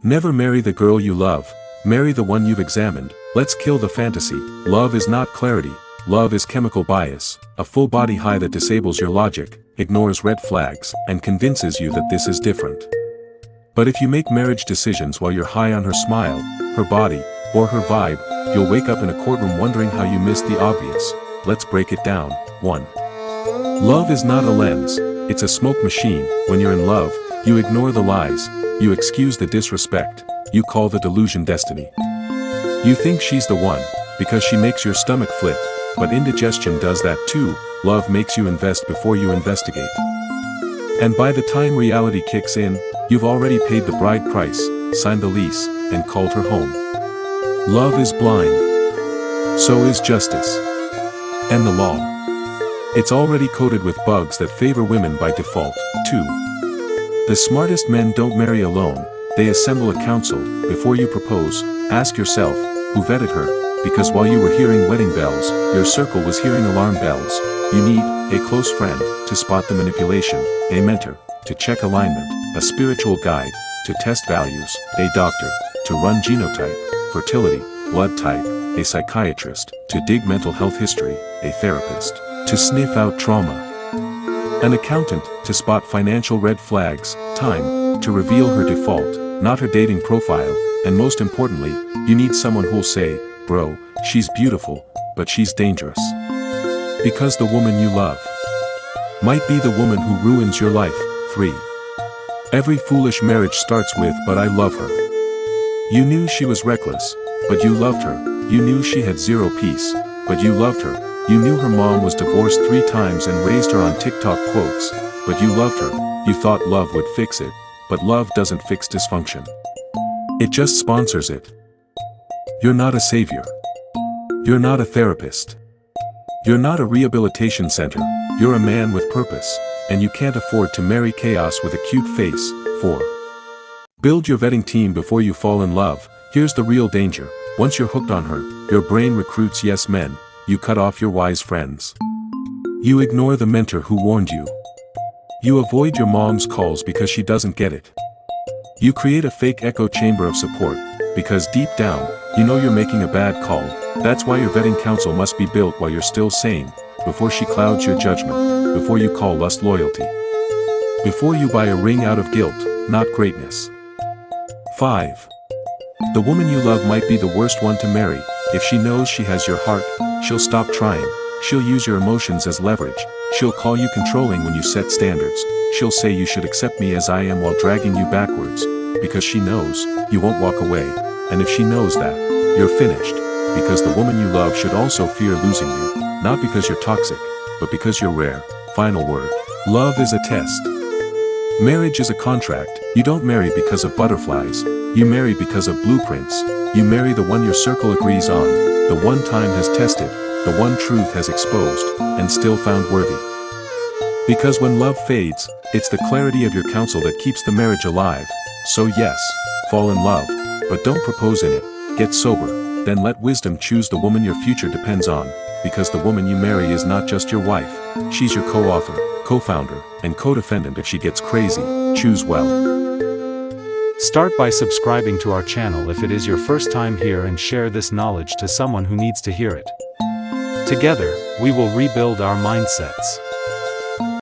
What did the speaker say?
Never marry the girl you love, marry the one you've examined. Let's kill the fantasy. Love is not clarity, love is chemical bias, a full body high that disables your logic, ignores red flags, and convinces you that this is different. But if you make marriage decisions while you're high on her smile, her body, or her vibe, you'll wake up in a courtroom wondering how you missed the obvious. Let's break it down. 1. Love is not a lens, it's a smoke machine. When you're in love, you ignore the lies, you excuse the disrespect, you call the delusion destiny. You think she's the one, because she makes your stomach flip, but indigestion does that too. Love makes you invest before you investigate. And by the time reality kicks in, you've already paid the bride price, signed the lease, and called her home. Love is blind. So is justice. And the law. It's already coated with bugs that favor women by default. 2. The smartest men don't marry alone, they assemble a council. Before you propose, ask yourself, who vetted her? Because while you were hearing wedding bells, your circle was hearing alarm bells. You need a close friend to spot the manipulation, a mentor to check alignment, a spiritual guide to test values, a doctor to run genotype, fertility, blood type, a psychiatrist to dig mental health history, a therapist to sniff out trauma, an accountant to spot financial red flags, time to reveal her default, not her dating profile, and most importantly, you need someone who'll say, bro, she's beautiful, but she's dangerous. Because the woman you love might be the woman who ruins your life. 3. Every foolish marriage starts with, but I love her. You knew she was reckless, but you loved her. You knew she had zero peace, but you loved her. You knew her mom was divorced 3 times and raised her on TikTok quotes, but you loved her. You thought love would fix it, but love doesn't fix dysfunction. It just sponsors it. You're not a savior. You're not a therapist. You're not a rehabilitation center. You're a man with purpose, and you can't afford to marry chaos with a cute face. 4. Build your vetting team before you fall in love. Here's the real danger. Once you're hooked on her, your brain recruits yes men. You cut off your wise friends. You ignore the mentor who warned you. You avoid your mom's calls because she doesn't get it. You create a fake echo chamber of support, because deep down, you know you're making a bad call. That's why your vetting council must be built while you're still sane, before she clouds your judgment, before you call lust loyalty. Before you buy a ring out of guilt, not greatness. 5. The woman you love might be the worst one to marry. If she knows she has your heart, she'll stop trying. She'll use your emotions as leverage. She'll call you controlling when you set standards. She'll say you should accept me as I am while dragging you backwards, because she knows you won't walk away. And if she knows that, you're finished, because the woman you love should also fear losing you, not because you're toxic, but because you're rare. Final word. Love is a test. Marriage is a contract. You don't marry because of butterflies. You marry because of blueprints. You marry the one your circle agrees on, the one time has tested, the one truth has exposed, and still found worthy. Because when love fades, it's the clarity of your counsel that keeps the marriage alive. So yes, fall in love, but don't propose in it. Get sober, then let wisdom choose the woman your future depends on, because the woman you marry is not just your wife, she's your co-author, co-founder, and co-defendant if she gets crazy. Choose well. Start by subscribing to our channel if it is your first time here, and share this knowledge to someone who needs to hear it. Together, we will rebuild our mindsets.